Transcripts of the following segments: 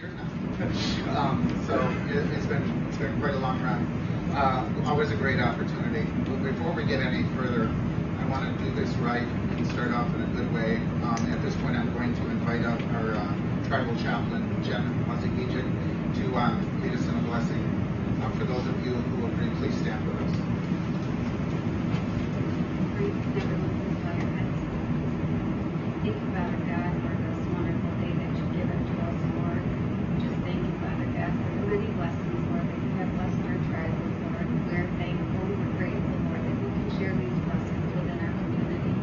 years now. It's been quite a long run. Always a great opportunity. But before we get any further, I want to do this right and start off in a good way. At this point, I'm going to invite up our tribal chaplain, Jen Wazikijic, to lead us in a blessing. For those of you who agree, please stand with us. Thank you, Father God, for this wonderful day that you've given to us, Lord. Just thank you, Father God, for the many blessings, Lord, that you have blessed our tribes, Lord. We're thankful, we're grateful, Lord, that we can share these blessings within our community.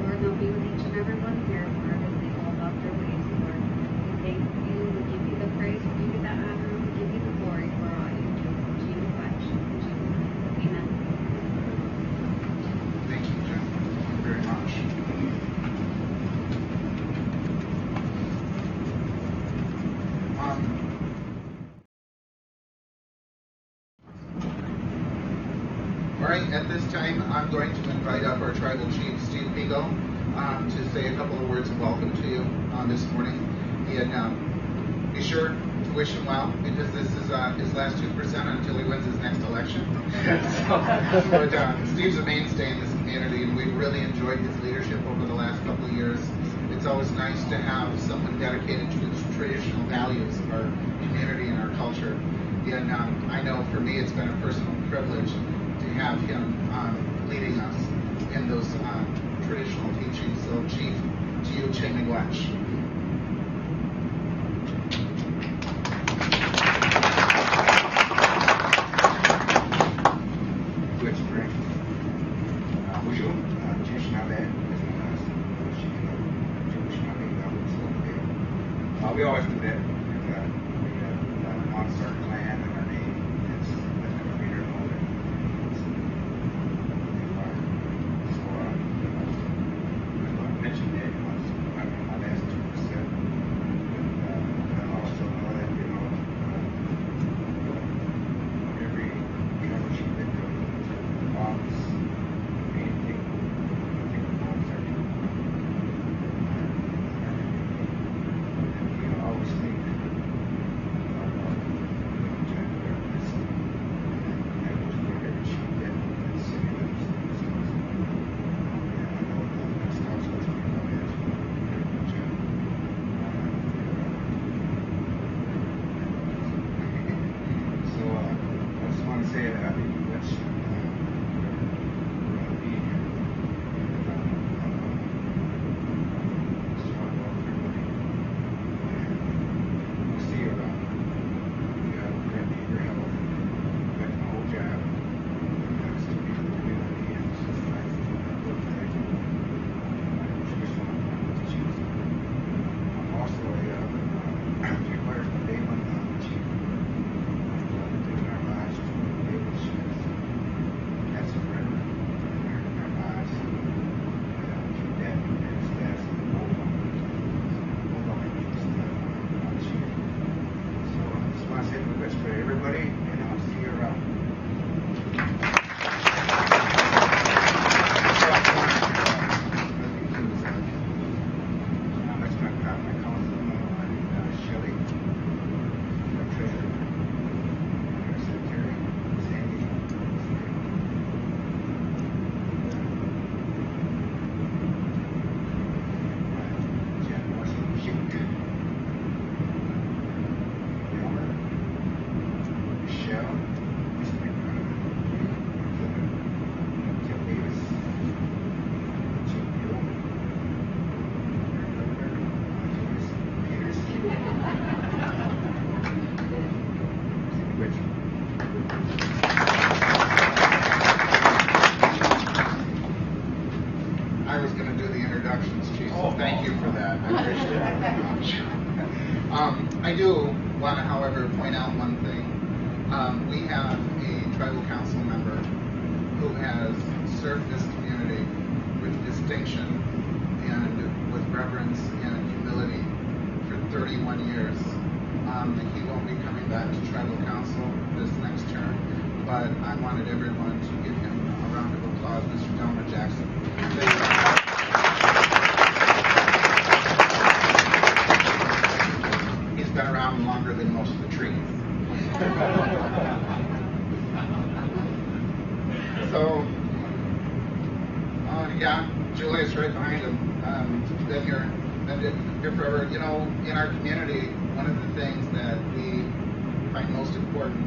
Lord, they'll be with each and every one here, Lord, as they go about their ways, Lord. We thank you, we give you the praise, we give you the honor, we give you the glory for all you do. In Jesus' name, amen. Thank you, Jen. Thank you very much. All right, at this time, I'm going to invite up our tribal chief, Steve Beal, to say a couple of words of welcome to you this morning. And be sure to wish him well, because this is his last 2% until he wins his next election. But Steve's a mainstay in this community, and we've really enjoyed his leadership over the last couple of years. It's always nice to have someone dedicated to the traditional values of our community and our culture. And I know for me it's been a personal privilege to have him leading us in those traditional teachings. So, Chief, to you, Chimney Watch. We always do that. We announce our clan and our name. It's let the reader know that so I mentioned that once my last 2%. And also know that every membership that goes into office, anything involves our always think about January and was very cheap that city lives in. And I know that starts with people as very much so I just want to say that I think that's being here. I was going to do the introductions, Chief, so thank you for that. I appreciate it very much. I do want to, however, point out one thing. We have a tribal council member who has served this community with distinction and with reverence and humility for 31 years. He won't be coming back to tribal council this next term, but I wanted everyone to give him a round of applause, Mr. Delmer Jackson. He's been around here forever. You know, in our community, one of the things that we find most important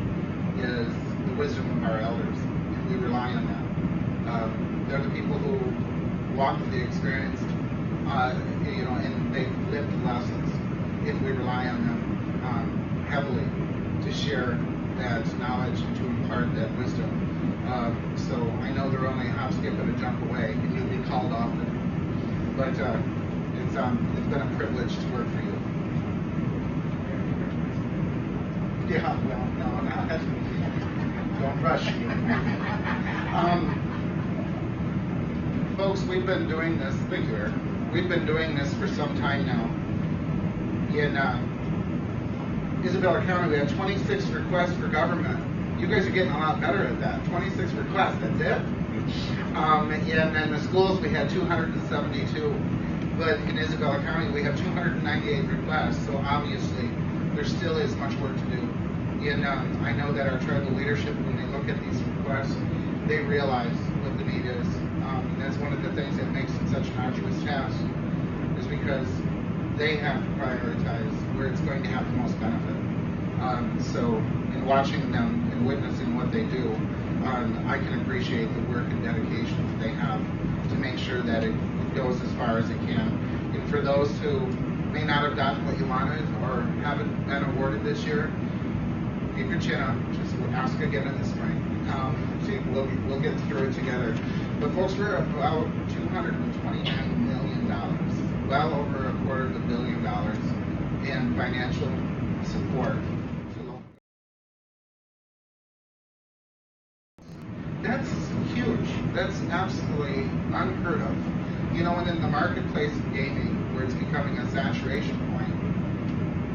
is the wisdom of our elders, and we rely on them. They're the people who walk the experience, you know, and they've lived the lessons, and we rely on them heavily to share that knowledge and to impart that wisdom. So I know they're only a hop, skip, and a jump away, and you'll be called often. But it's been a privilege to work for you. Yeah, well, no, not. Don't rush me. Folks, we've been doing this. Thank you, Eric. We've been doing this for some time now. In Isabella County, we had 26 requests for government. You guys are getting a lot better at that. 26 requests, that's it? And then the schools, we had 272. But in Isabella County, we have 298 requests. So obviously, there still is much work to do. And I know that our tribal leadership, when they look at these requests, they realize what the need is. And that's one of the things that makes it such an arduous task, is because they have to prioritize where it's going to have the most benefit. So in watching them and witnessing what they do, I can appreciate the work and dedication that they have to make sure that it goes as far as it can. And for those who may not have gotten what you wanted or haven't been awarded this year, keep your chin up. Just ask again in the spring. See, we'll get through it together. But folks, we're about $229 million, well over $250 million in financial support. That's huge. That's absolutely unheard of. You know, and in the marketplace of gaming, where it's becoming a saturation point,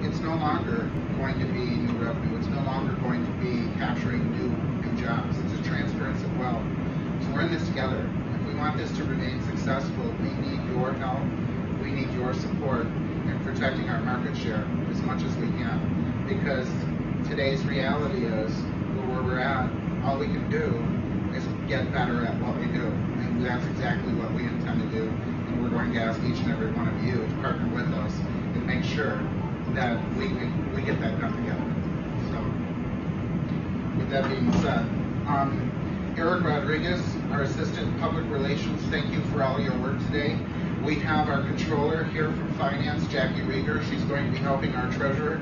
it's no longer going to be new revenue. It's no longer going to be capturing new jobs. It's a transference of wealth. So we're in this together. If we want this to remain successful, we need your help. We need your support in protecting our market share as much as we can. Because today's reality is, where we're at, all we can do is get better at what we do. And that's exactly what we intend to do. And we're going to ask each and every one of you to partner with us and make sure that we get that done together. So, with that being said, Eric Rodriguez, our Assistant Public Relations, thank you for all your work today. We have our Controller here from Finance, Jackie Rieger. She's going to be helping our Treasurer.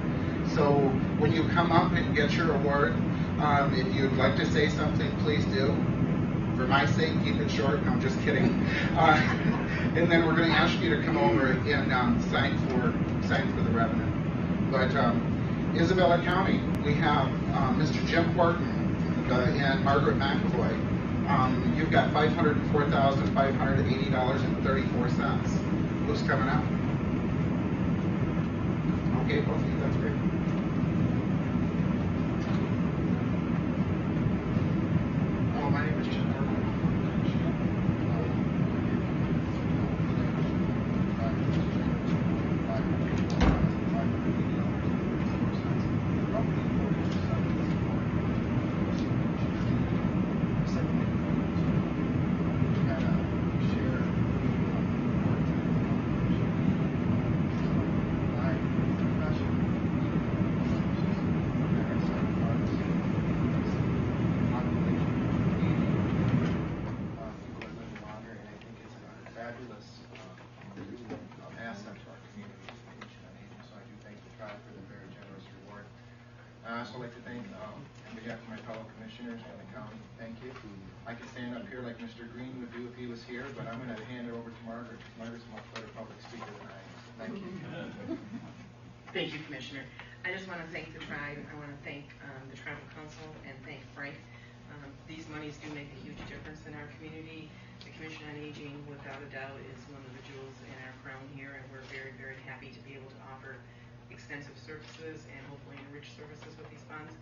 So when you come up and get your award, if you'd like to say something, please do. For my sake, keep it short. No, I'm just kidding. And then we're going to ask you to come over and sign for the revenue. But Isabella County, we have Mr. Jim Horton and Margaret McAvoy. You've got $504,580.34. Who's coming up? Okay, both of you, that's great. My name is Jim Horton. I also like to thank, on behalf of my fellow commissioners and the county, thank you. I could stand up here like Mr. Green would do if he was here, but I'm going to hand it over to Margaret. Margaret's a much better public speaker than I am. Thank you. Thank you, Commissioner. I just want to thank the tribe. I want to thank the Tribal Council and thank Frank. These monies do make a huge difference in our community. The Commission on Aging, without a doubt, is one of the jewels in our crown here, and we're very, very happy to be able to offer extensive services and hopefully enrich services with these funds.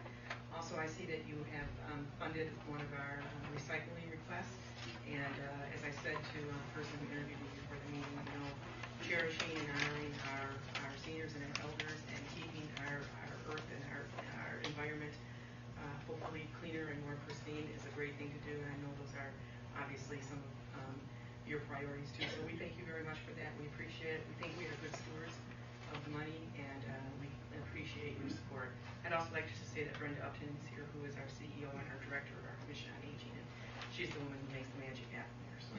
Also, I see that you have funded one of our recycling requests, and as I said to a person who interviewed me before the meeting, you know, cherishing and honoring our seniors and our elders and keeping our earth and our environment hopefully cleaner and more pristine is a great thing to do, and I know those are obviously some of your priorities too. So we thank you very much for that. We appreciate it. We think we are good stewards I'd also like to say that Brenda Upton is here, who is our CEO and our director of our Commission on Aging, and she's the woman who makes the magic happen there. So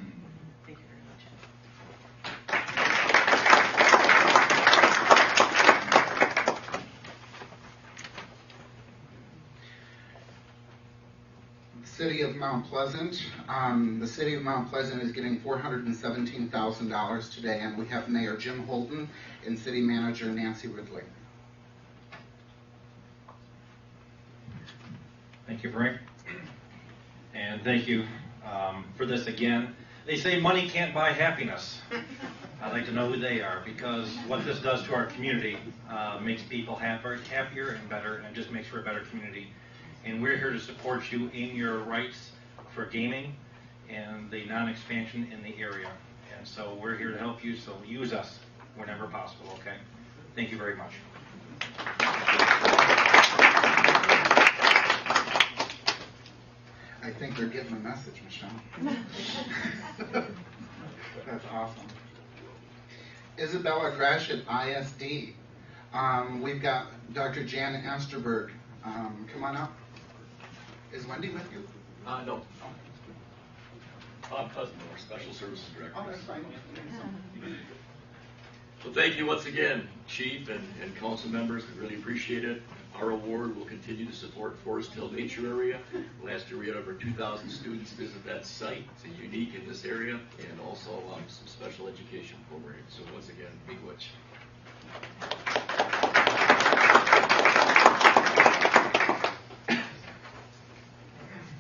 thank you very much. City of Mount Pleasant. The City of Mount Pleasant is getting $417,000 today, and we have Mayor Jim Holden and City Manager Nancy Ridley. Thank you, Frank. And thank you for this again. They say money can't buy happiness. I'd like to know who they are, because what this does to our community makes people happier and better, and it just makes for a better community. And we're here to support you in your rights for gaming and the non-expansion in the area. And so we're here to help you, so use us whenever possible, okay? Thank you very much. I think they're getting the message, Michelle. That's awesome. Isabella Gratiot, ISD. We've got Dr. Jan Asterberg. Come on up. Is Wendy with you? No. Bob Cousin, our Special Services Director. Oh, that's fine. So thank you once again, Chief and council members. We really appreciate it. Our award will continue to support Forest Hill Nature Area. Last year we had over 2,000 students visit that site. It's unique in this area, and also some special education programs. So once again, big witch.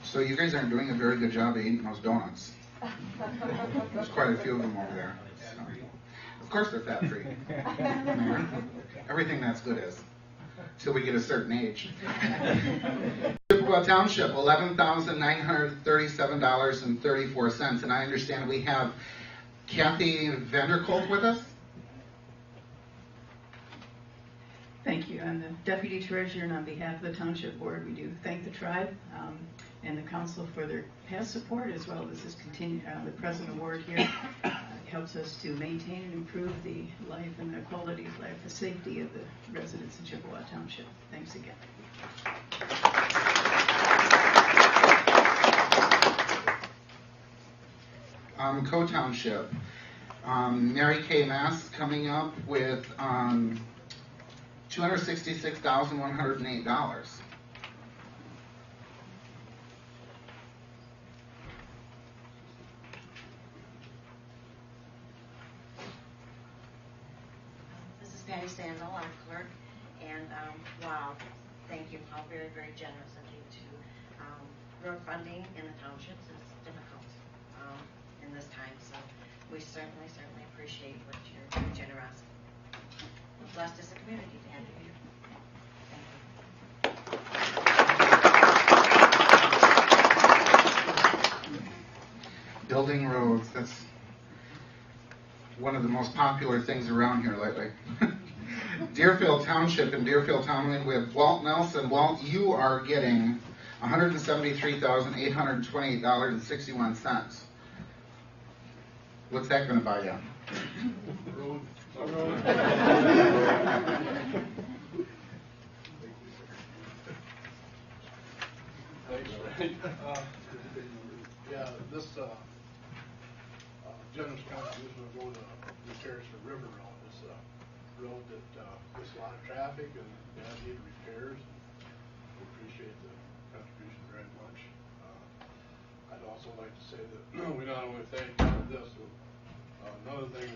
So you guys aren't doing a very good job of eating those donuts. There's quite a few of them over there. So. Of course they're fat-free. Everything that's good is, till we get a certain age. Chippewa Township, $11,937.34, and I understand we have Kathy Vanderkolk with us. Thank you. I'm the Deputy Treasurer, and on behalf of the Township Board, we do thank the tribe and the Council for their past support, as well as this the present award here. It helps us to maintain and improve the life and the quality of life, the safety of the residents of Chippewa Township. Thanks again. Coe Township. Mary Kay Mass coming up with $266,108. This is Patty Sandel, our clerk, and wow, thank you. How very, very generous of you to road funding in the townships is difficult in this time, so we certainly appreciate what your generosity. We're blessed as a community to have you here. Thank you. Building roads, that's one of the most popular things around here lately. Deerfield Township and Deerfield Township with Walt Nelson. Walt, you are getting $173,828.61. What's that going to buy you? Road. Thanks, Frank. Yeah, this generous contribution will go to repairs for River Road. It's a road that gets a lot of traffic and they need repairs. We appreciate the contribution very much. I'd also like to say that we not only thank you for this, another thing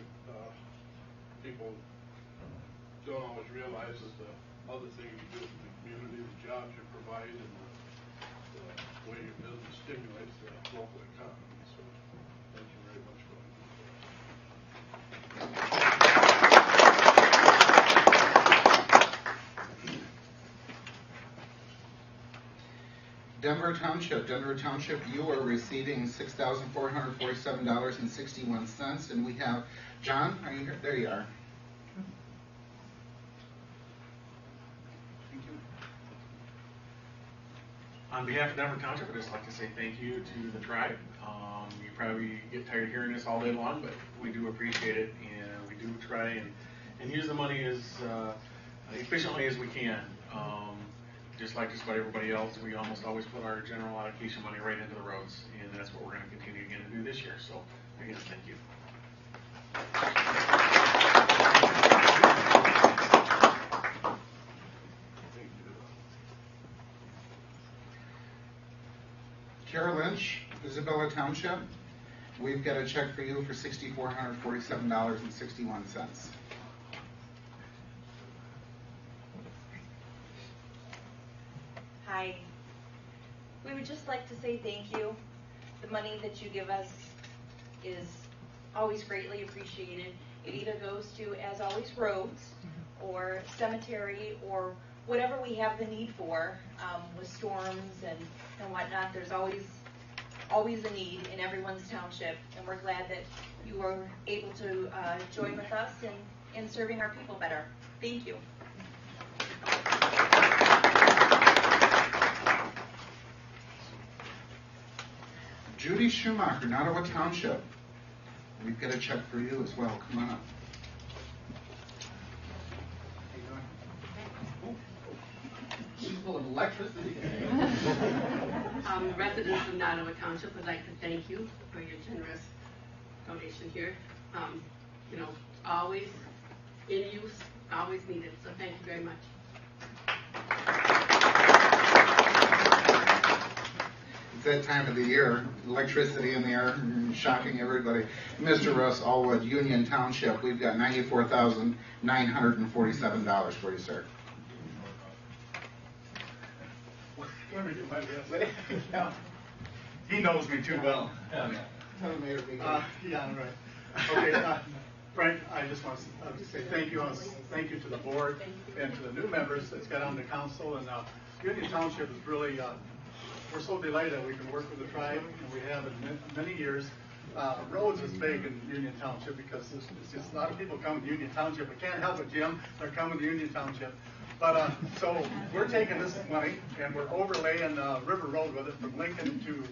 people don't always realize is the other thing you do for the community, the jobs you provide, and the way your business stimulates the local economy. So thank you very much for Denver Township, you are receiving $6,447.61, and we have John. Are you here? There you are. Thank you. On behalf of Denver Township, I'd just like to say thank you to the tribe. You probably get tired of hearing this all day long, but we do appreciate it, and we do try and use the money as efficiently as we can. just like just about everybody else, we almost always put our general allocation money right into the roads, and that's what we're going to continue again to do this year. So, again, thank you. Carol Lynch, Isabella Township. We've got a check for you for $6,447.61. Hi. We would just like to say thank you. The money that you give us is always greatly appreciated. It either goes to, as always, roads or cemetery or whatever we have the need for with storms and whatnot. There's always a need in everyone's township, and we're glad that you were able to join with us in serving our people better. Thank you. Judy Schumacher, Nottawa Township. We've got a check for you as well. Come on up. She's full of electricity. Residents of Nottawa Township would like to thank you for your generous donation here. Always in use, always needed. So thank you very much. It's that time of the year, electricity in the air, shocking everybody. Mr. Russ Allwood, Union Township, we've got $94,947 for you, sir. Let me do my best. He knows me too well. Tell the mayor to be good. Yeah, right. Okay, Frank, I just want to say thank you. Thank you to the board and to the new members that's got on the council. And Union Township is really, we're so delighted that we can work with the tribe, and we have in many years. Roads is big in Union Township because it's just a lot of people come to Union Township. We can't help it, Jim. They're coming to Union Township. But so we're taking this money and we're overlaying River Road with it from Lincoln to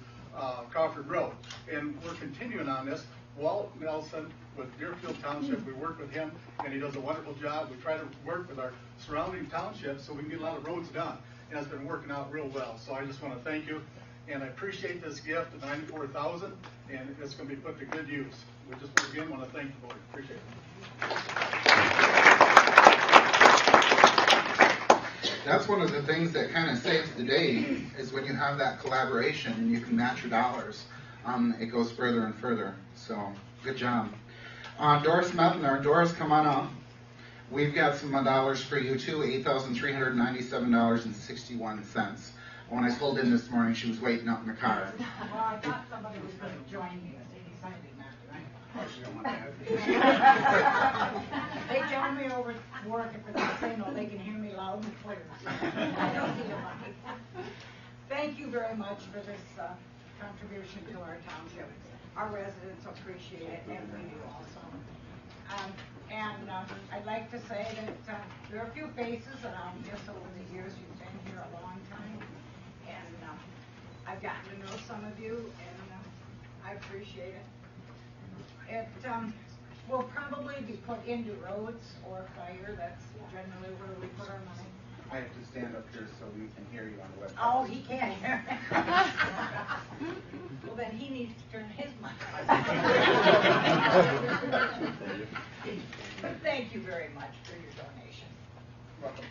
Crawford Road. And we're continuing on this. Walt Nelson with Deerfield Township, we work with him and he does a wonderful job. We try to work with our surrounding townships so we can get a lot of roads done. And it's been working out real well. So I just want to thank you. And I appreciate this gift of $94,000, and it's going to be put to good use. We just again want to thank the board. Appreciate it. That's one of the things that kind of saves the day is when you have that collaboration and you can match your dollars. It goes further and further. So good job. Doris Methner, Doris, come on up. We've got some dollars for you too, $8,397.61. When I pulled in this morning, she was waiting up in the car. Well, I thought somebody was going to join me, but they decided not to. Oh, she don't want that. They tell me over work if it's saying, no, they can hear me loud and clear. I don't need a mic. Thank you very much for this contribution to our township. Our residents appreciate it, and we do also. I'd like to say that there are a few faces around here, so over the years you've been here a long time, and I've gotten to know some of you, and I appreciate it. It will probably be put into roads or fire. That's generally where we put our money. I have to stand up here so we can hear you on the webcast. Oh, he can't hear me. Well, then he needs to turn his mic on. Thank you very much for your donation. Welcome.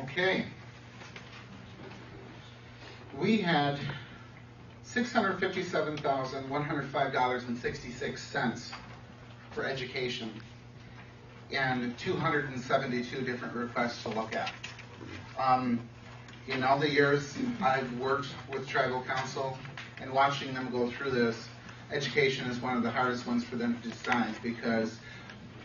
Okay. We had $657,105.66 for education and 272 different requests to look at. In all the years I've worked with tribal council and watching them go through this, education is one of the hardest ones for them to decide because,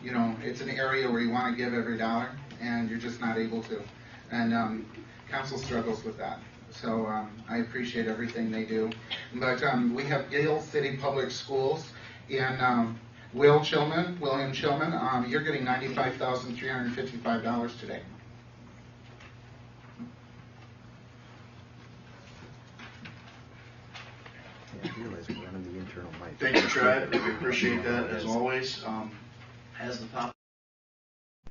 it's an area where you want to give every dollar and you're just not able to. And council struggles with that. So I appreciate everything they do. But we have Beal City Public Schools in William Chilman, you're getting $95,355 today. I realize we're running the internal mic. Thank you, Tribe. We appreciate that as always. As the population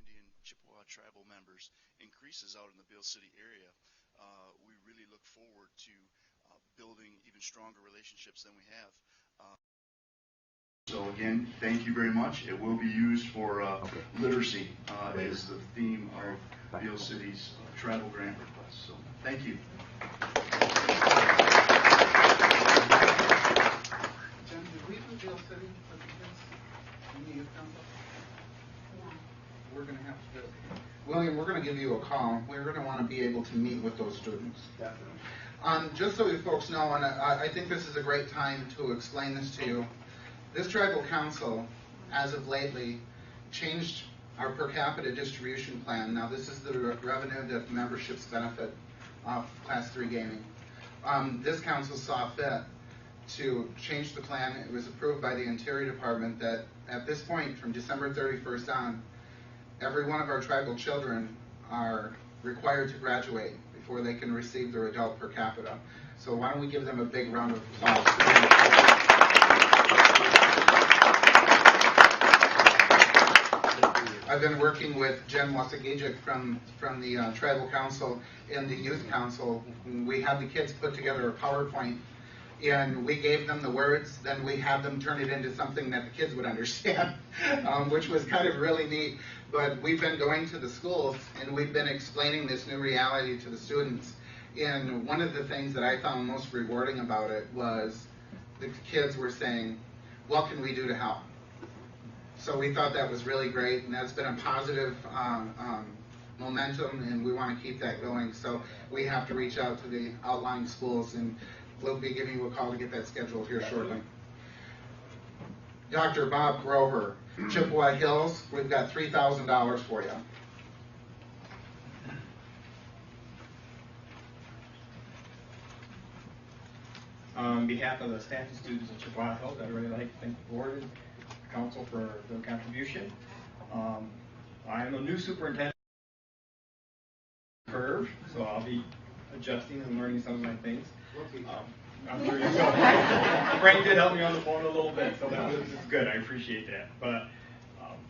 Indian Chippewa tribal members increases out in the Beal City area, we really look forward to building even stronger relationships than we have. So again, thank you very much. It will be used for literacy is the theme of Beal City's tribal grant request. So thank you. Jen, did we do Beal City with the kids in the youth council? We're going to have to do it. William, we're going to give you a call. We're going to want to be able to meet with those students. Definitely. Just so you folks know, and I think this is a great time to explain this to you, this tribal council, as of lately, changed our per capita distribution plan. Now, this is the revenue that memberships benefit off Class 3 gaming. This council saw fit to change the plan. It was approved by the Interior Department that at this point, from December 31st on, every one of our tribal children are required to graduate before they can receive their adult per capita. So why don't we give them a big round of applause. I've been working with Jen Wasagijic from the Tribal Council and the Youth Council. We had the kids put together a PowerPoint, and we gave them the words, then we had them turn it into something that the kids would understand, which was kind of really neat. But we've been going to the schools, and we've been explaining this new reality to the students. And one of the things that I found most rewarding about it was the kids were saying, what can we do to help? So we thought that was really great, and that's been a positive momentum, and we want to keep that going. So we have to reach out to the outlying schools, and we'll be giving you a call to get that scheduled here shortly. Dr. Bob Grover, Chippewa Hills, we've got $3,000 for you. On behalf of the staff and students of Chippewa Hills, I'd really like to thank the board and the council for their contribution. I am a new superintendent curve, so I'll be adjusting and learning some of my things. I'm sure you will. Frank did help me on the phone a little bit, so that was good. I appreciate that. But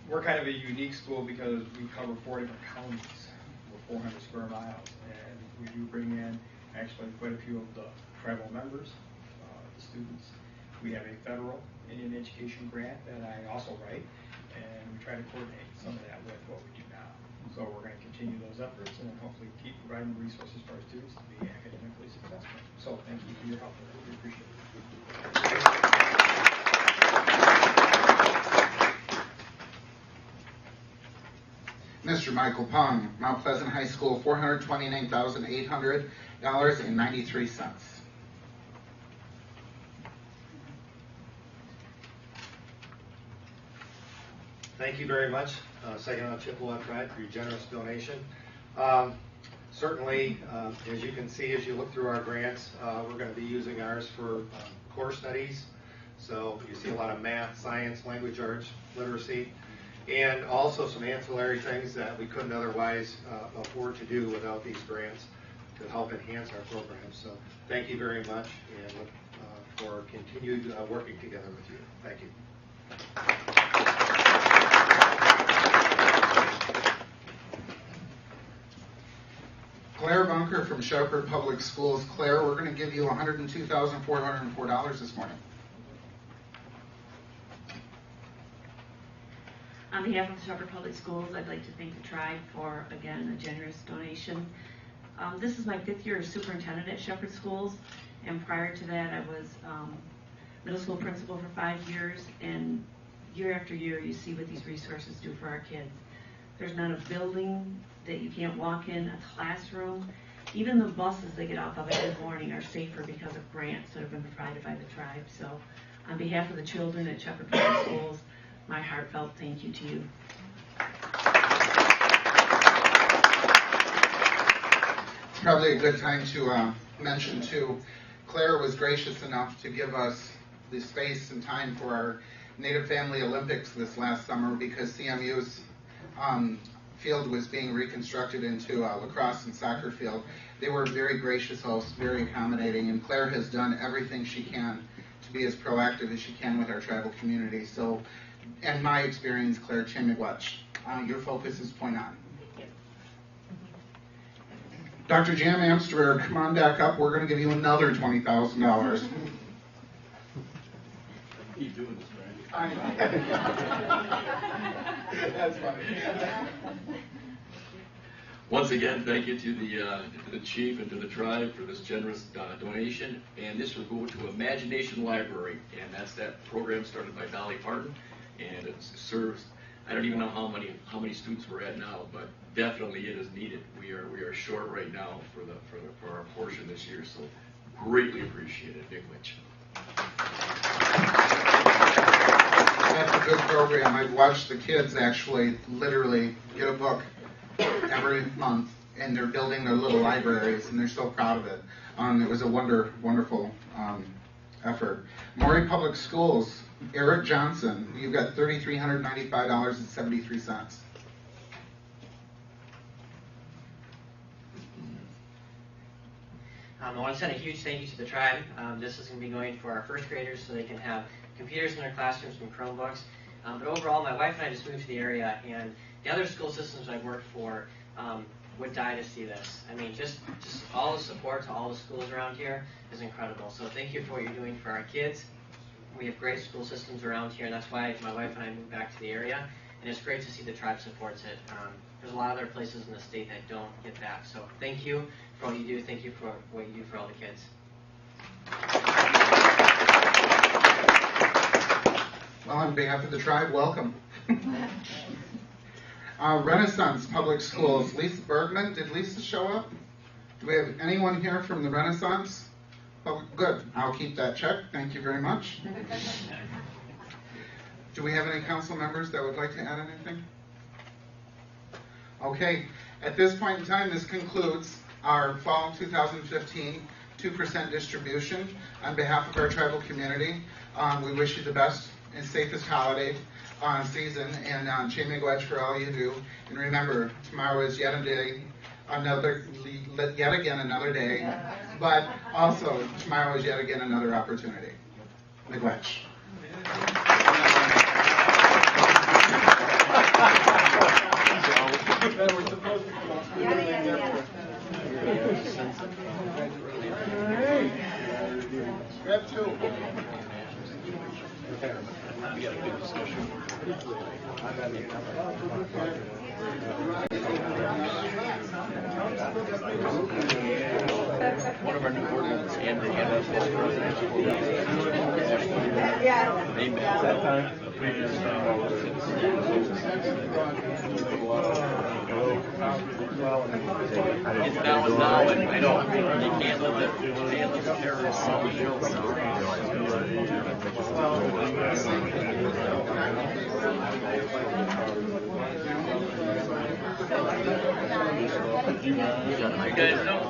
we're kind of a unique school because we cover 4 different counties with 400 square miles, and we do bring in actually quite a few of the tribal members, the students. We have a federal Indian education grant that I also write, and we try to coordinate some of that with what we do now. So we're going to continue those efforts and hopefully keep providing resources for our students to be academically successful. So thank you for your help. We appreciate it. Mr. Michael Pong, Mount Pleasant High School, $429,800.93. Thank you very much, Saginaw Chippewa Tribe, for your generous donation. Certainly, as you can see, as you look through our grants, we're going to be using ours for core studies. So you see a lot of math, science, language arts, literacy, and also some ancillary things that we couldn't otherwise afford to do without these grants to help enhance our programs. So thank you very much, and look for continued working together with you. Thank you. Claire Bunker from Shepherd Public Schools. Claire, we're going to give you $102,404 this morning. On behalf of the Shepherd Public Schools, I'd like to thank the tribe for, again, a generous donation. This is my 5th year as superintendent at Shepherd Schools, and prior to that I was middle school principal for 5 years, and year after year you see what these resources do for our kids. There's not a building that you can't walk in, a classroom. Even the buses they get off of every morning are safer because of grants that have been provided by the tribe. So on behalf of the children at Shepherd Public Schools, my heartfelt thank you to you. It's probably a good time to mention too, Claire was gracious enough to give us the space and time for our Native Family Olympics this last summer because CMU's field was being reconstructed into a lacrosse and soccer field. They were very gracious hosts, very accommodating, and Claire has done everything she can to to be as proactive as she can with our tribal community. So, in my experience, Claire Chimigwach, your focus is point on. Dr. Jam Amster, come on back up. We're going to give you another $20,000. Keep doing this, I know. That's funny. Once again, thank you to the chief and to the tribe for this generous donation. And this will go to Imagination Library, and that's that program started by Dolly Parton, and it serves. I don't even know how many students we're at now, but definitely it is needed. We are short right now for our portion this year, so greatly appreciate it. Big witch. That's a good program. I've watched the kids actually literally get a book every month, and they're building their little libraries, and they're so proud of it. It was a wonderful effort. Morey Public Schools, Eric Johnson, you've got $3,395.73. I want to send a huge thank you to the tribe. This is going to be going for our first graders so they can have computers in their classrooms and Chromebooks. But overall, my wife and I just moved to the area, and the other school systems I've worked for would die to see this. I mean, just all the support to all the schools around here is incredible. So thank you for what you're doing for our kids. We have great school systems around here, and that's why my wife and I moved back to the area. And it's great to see the tribe supports it. There's a lot of other places in the state that don't get that. So thank you for what you do. Thank you for what you do for all the kids. Well, on behalf of the tribe, welcome. Renaissance Public Schools, Lisa Bergman. Did Lisa show up? Do we have anyone here from the Renaissance? Oh, good. I'll keep that check. Thank you very much. Do we have any council members that would like to add anything? Okay. At this point in time, this concludes our fall 2015 2% distribution. On behalf of our tribal community, we wish you the best and safest holiday season, and Chimigwach for all you do. And remember, tomorrow is yet again another day, but also tomorrow is yet again another opportunity. Miigwech. We're supposed to come up. Grab two. We got a good discussion. One of our new board members, Andrew, was president. They met at that time. It's now and now, and I know you can't let the terrorists on the hill. You guys know.